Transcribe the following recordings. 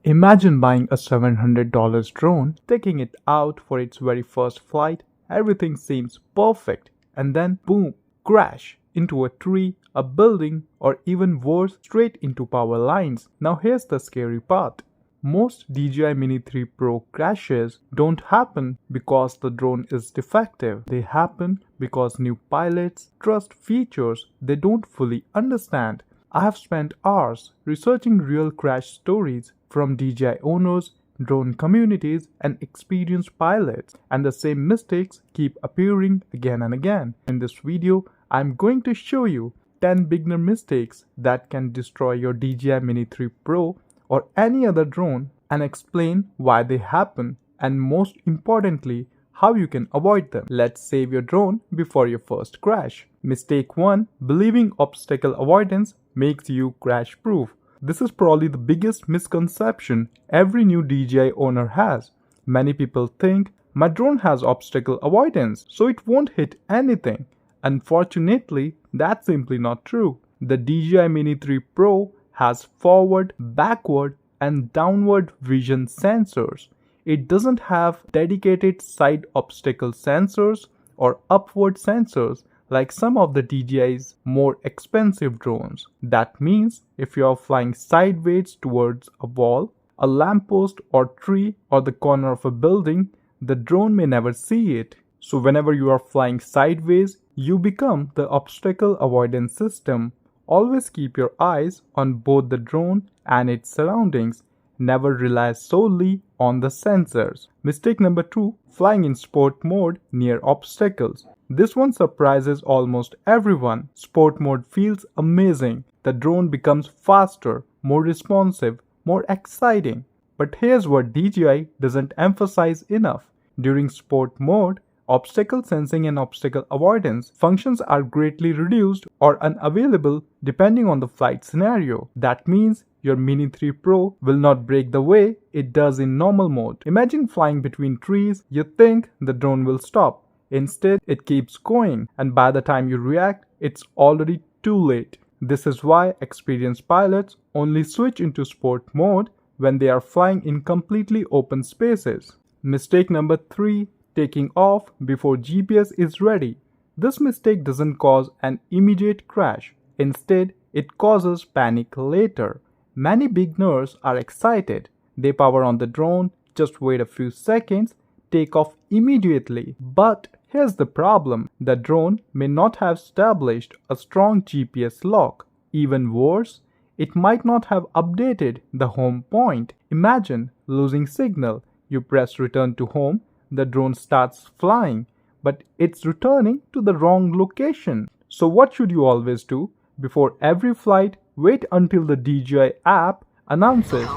Imagine buying a $700 drone, taking it out for its very first flight, everything seems perfect, and then boom, crash into a tree, a building, or even worse, straight into power lines. Now here's the scary part. Most DJI Mini 3 Pro crashes don't happen because the drone is defective. They happen because new pilots trust features they don't fully understand. I have spent hours researching real crash stories from DJI owners, drone communities, and experienced pilots, and the same mistakes keep appearing again and again. In this video, I'm going to show you 10 beginner mistakes that can destroy your DJI Mini 3 Pro or any other drone and explain why they happen and most importantly, how you can avoid them. Let's save your drone before your first crash. Mistake 1. Believing obstacle avoidance makes you crash proof. This is probably the biggest misconception every new DJI owner has. Many people think, my drone has obstacle avoidance, so it won't hit anything. Unfortunately, that's simply not true. The DJI Mini 3 Pro has forward, backward, and downward vision sensors. It doesn't have dedicated side obstacle sensors or upward sensors like some of the DJI's more expensive drones. That means if you are flying sideways towards a wall, a lamppost or tree or the corner of a building, the drone may never see it. So whenever you are flying sideways, you become the obstacle avoidance system. Always keep your eyes on both the drone and its surroundings. Never rely solely on the sensors. Mistake number 2. Flying in sport mode near obstacles. This one surprises almost everyone. Sport mode feels amazing. The drone becomes faster, more responsive, more exciting. But here's what DJI doesn't emphasize enough. During sport mode, obstacle sensing and obstacle avoidance functions are greatly reduced or unavailable depending on the flight scenario. That means your Mini 3 Pro will not brake the way it does in normal mode. Imagine flying between trees, you think the drone will stop. Instead, it keeps going, and by the time you react, it's already too late. This is why experienced pilots only switch into sport mode when they are flying in completely open spaces. Mistake number 3. Taking off before GPS is ready. This mistake doesn't cause an immediate crash. Instead, it causes panic later. Many beginners are excited. They power on the drone, just wait a few seconds, take off immediately. But here's the problem. The drone may not have established a strong GPS lock. Even worse, it might not have updated the home point. Imagine losing signal. You press return to home. The drone starts flying, but it's returning to the wrong location. So what should you always do? Before every flight, wait until the DJI app announces.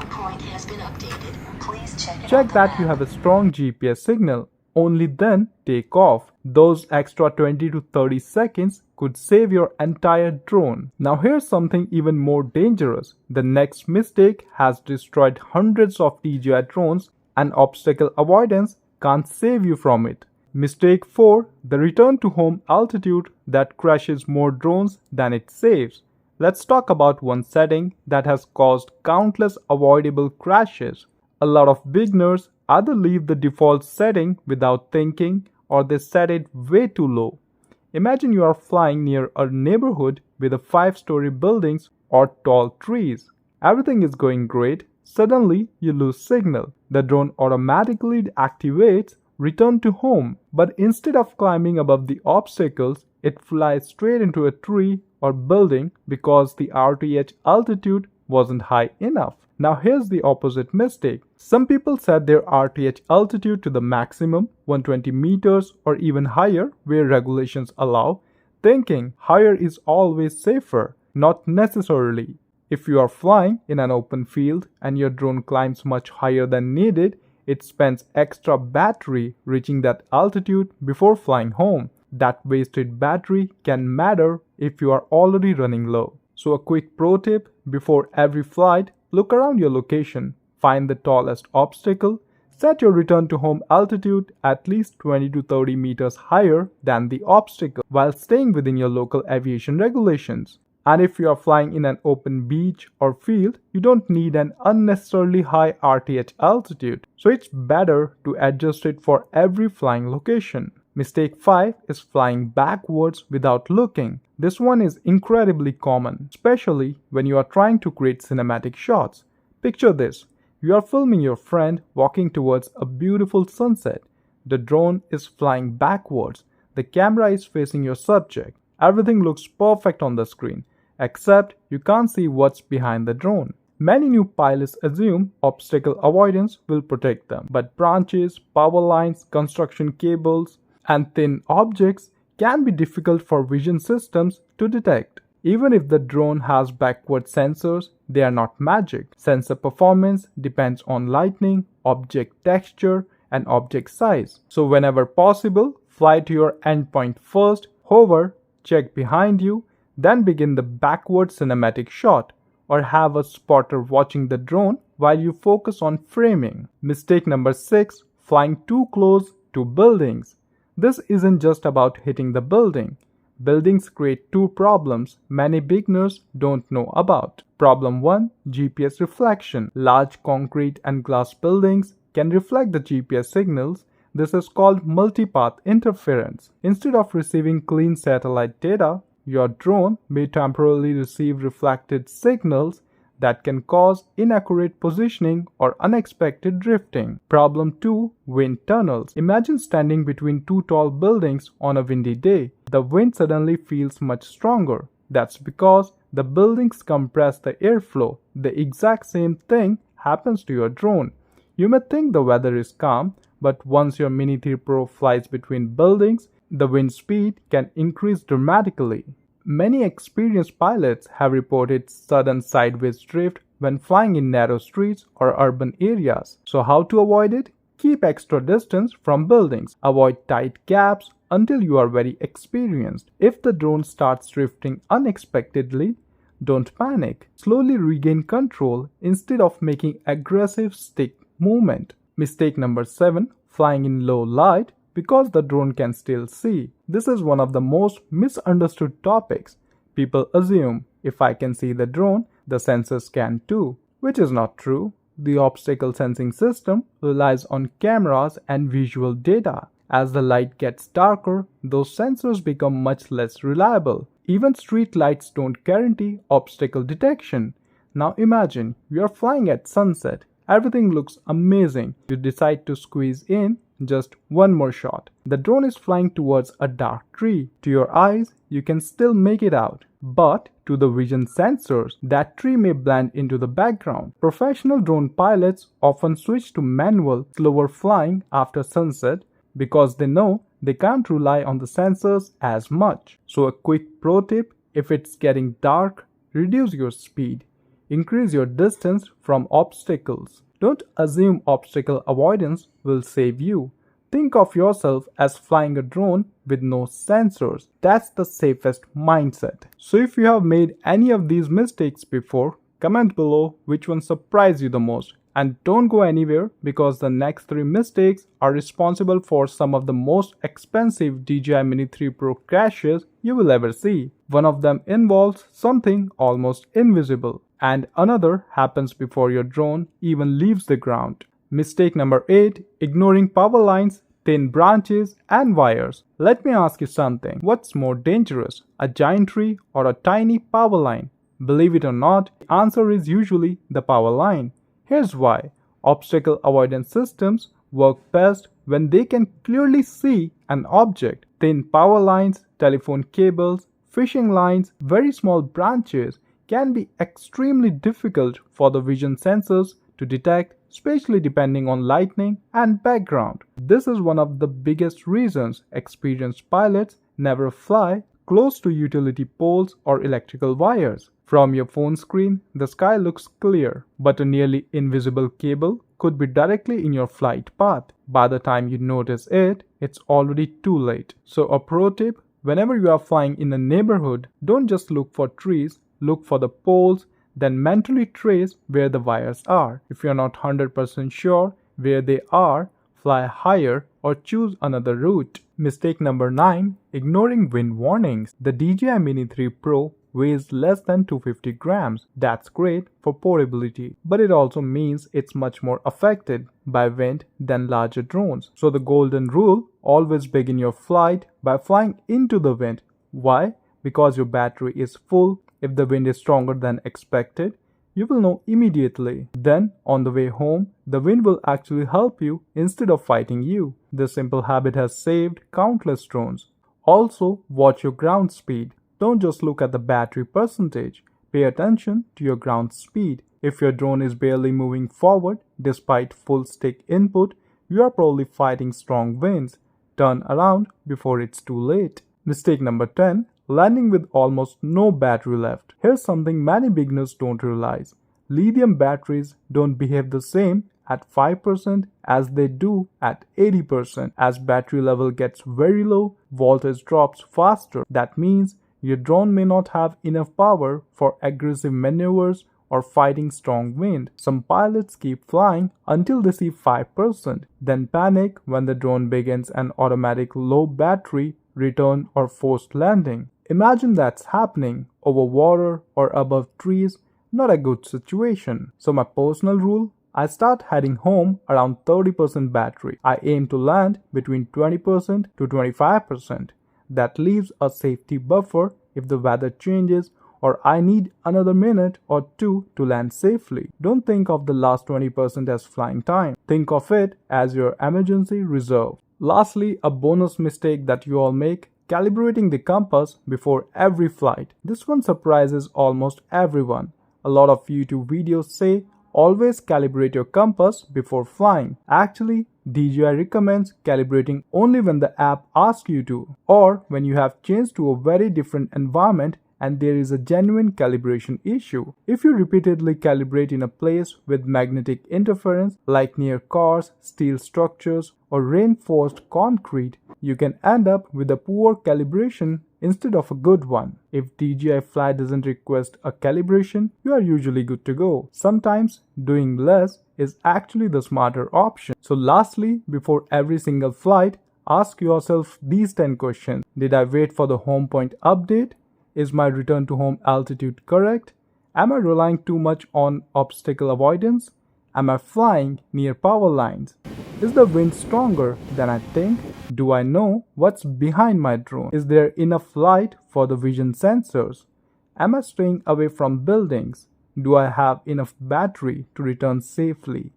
Check that you have a strong GPS signal. Only then take off. Those extra 20 to 30 seconds could save your entire drone. Now here's something even more dangerous. The next mistake has destroyed hundreds of DJI drones, and obstacle avoidance can't save you from it. Mistake 4. The return to home altitude that crashes more drones than it saves. Let's talk about one setting that has caused countless avoidable crashes. A lot of beginners either leave the default setting without thinking or they set it way too low. Imagine you are flying near a neighborhood with 5-story buildings or tall trees. Everything is going great. Suddenly, you lose signal. The drone automatically activates return to home. But instead of climbing above the obstacles, it flies straight into a tree or building because the RTH altitude wasn't high enough. Now here's the opposite mistake. Some people set their RTH altitude to the maximum, 120 meters or even higher where regulations allow, thinking higher is always safer. Not necessarily. If you are flying in an open field and your drone climbs much higher than needed, it spends extra battery reaching that altitude before flying home. That wasted battery can matter if you are already running low. So a quick pro tip: before every flight, look around your location, find the tallest obstacle, set your return to home altitude at least 20 to 30 meters higher than the obstacle while staying within your local aviation regulations. And if you are flying in an open beach or field, you don't need an unnecessarily high RTH altitude. So it's better to adjust it for every flying location. Mistake 5 is flying backwards without looking. This one is incredibly common, especially when you are trying to create cinematic shots. Picture this. You are filming your friend walking towards a beautiful sunset. The drone is flying backwards. The camera is facing your subject. Everything looks perfect on the screen, except you can't see what's behind the drone. Many new pilots assume obstacle avoidance will protect them, but branches, power lines, construction cables, and thin objects can be difficult for vision systems to detect. Even if the drone has backward sensors, they are not magic. Sensor performance depends on lighting, object texture, and object size. So whenever possible, fly to your endpoint first, hover, check behind you, then begin the backward cinematic shot, or have a spotter watching the drone while you focus on framing. Mistake number 6, flying too close to buildings. This isn't just about hitting the building. Buildings create two problems many beginners don't know about. Problem 1, GPS reflection. Large concrete and glass buildings can reflect the GPS signals. This is called multipath interference. Instead of receiving clean satellite data, your drone may temporarily receive reflected signals that can cause inaccurate positioning or unexpected drifting. Problem 2, wind tunnels. Imagine standing between two tall buildings on a windy day. The wind suddenly feels much stronger. That's because the buildings compress the airflow. The exact same thing happens to your drone. You may think the weather is calm, but once your Mini 3 Pro flies between buildings, the wind speed can increase dramatically. Many experienced pilots have reported sudden sideways drift when flying in narrow streets or urban areas. So how to avoid it? Keep extra distance from buildings. Avoid tight gaps until you are very experienced. If the drone starts drifting unexpectedly, don't panic. Slowly regain control instead of making aggressive stick movement. Mistake number 7, flying in low light because the drone can still see. This is one of the most misunderstood topics. People assume if I can see the drone, the sensors can too, which is not true. The obstacle sensing system relies on cameras and visual data. As the light gets darker, those sensors become much less reliable. Even street lights don't guarantee obstacle detection. Now imagine you are flying at sunset. Everything looks amazing. You decide to squeeze in just one more shot. The drone is flying towards a dark tree. To your eyes, you can still make it out. But to the vision sensors, that tree may blend into the background. Professional drone pilots often switch to manual, slower flying after sunset because they know they can't rely on the sensors as much. So a quick pro tip, if it's getting dark, reduce your speed. Increase your distance from obstacles. Don't assume obstacle avoidance will save you. Think of yourself as flying a drone with no sensors. That's the safest mindset. So if you have made any of these mistakes before, comment below which one surprised you the most. And don't go anywhere because the next 3 mistakes are responsible for some of the most expensive DJI Mini 3 Pro crashes you will ever see. One of them involves something almost invisible, and another happens before your drone even leaves the ground. Mistake number 8, ignoring power lines, thin branches, and wires. Let me ask you something. What's more dangerous, a giant tree or a tiny power line? Believe it or not, the answer is usually the power line. Here's why. Obstacle avoidance systems work best when they can clearly see an object. Thin power lines, telephone cables, fishing lines, very small branches can be extremely difficult for the vision sensors to detect, especially depending on lighting and background. This is one of the biggest reasons experienced pilots never fly close to utility poles or electrical wires. From your phone screen, the sky looks clear, but a nearly invisible cable could be directly in your flight path. By the time you notice it, it's already too late. So a pro tip, whenever you are flying in a neighborhood, don't just look for trees, look for the poles, then mentally trace where the wires are. If you're not 100% sure where they are, fly higher or choose another route. Mistake number 9, ignoring wind warnings. The DJI Mini 3 Pro weighs less than 250 grams. That's great for portability, but it also means it's much more affected by wind than larger drones. So the golden rule: always begin your flight by flying into the wind. Why? Because your battery is full. If the wind is stronger than expected, you will know immediately. Then, on the way home, the wind will actually help you instead of fighting you. This simple habit has saved countless drones. Also, watch your ground speed. Don't just look at the battery percentage. Pay attention to your ground speed. If your drone is barely moving forward despite full stick input, you are probably fighting strong winds. Turn around before it's too late. Mistake number 10. Landing with almost no battery left. Here's something many beginners don't realize. Lithium batteries don't behave the same at 5% as they do at 80%. As battery level gets very low, voltage drops faster. That means your drone may not have enough power for aggressive maneuvers or fighting strong wind. Some pilots keep flying until they see 5%, then panic when the drone begins an automatic low battery return or forced landing. Imagine that's happening over water or above trees. Not a good situation. So my personal rule: I start heading home around 30% battery. I aim to land between 20% to 25%. That leaves a safety buffer if the weather changes or I need another minute or two to land safely. Don't think of the last 20% as flying time. Think of it as your emergency reserve. Lastly, a bonus mistake that you all make: calibrating the compass before every flight. This one surprises almost everyone. A lot of YouTube videos say always calibrate your compass before flying. Actually, DJI recommends calibrating only when the app asks you to, or when you have changed to a very different environment and there is a genuine calibration issue. If you repeatedly calibrate in a place with magnetic interference, like near cars, steel structures, or reinforced concrete, you can end up with a poor calibration instead of a good one. If DJI Fly doesn't request a calibration, you are usually good to go. Sometimes doing less is actually the smarter option. So lastly, before every single flight, ask yourself these 10 questions. Did I wait for the home point update? Is my return to home altitude correct? Am I relying too much on obstacle avoidance? Am I flying near power lines? Is the wind stronger than I think? Do I know what's behind my drone? Is there enough light for the vision sensors? Am I staying away from buildings? Do I have enough battery to return safely?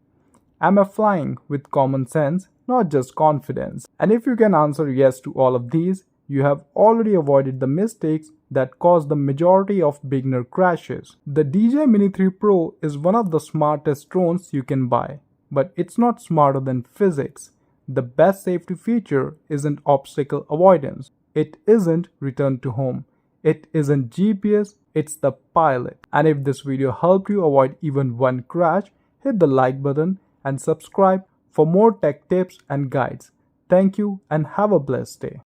Am I flying with common sense, not just confidence? And if you can answer yes to all of these, you have already avoided the mistakes that cause the majority of beginner crashes. The DJI Mini 3 Pro is one of the smartest drones you can buy, but it's not smarter than physics. The best safety feature isn't obstacle avoidance. It isn't return to home. It isn't GPS, it's the pilot. And if this video helped you avoid even one crash, hit the like button and subscribe for more tech tips and guides. Thank you and have a blessed day.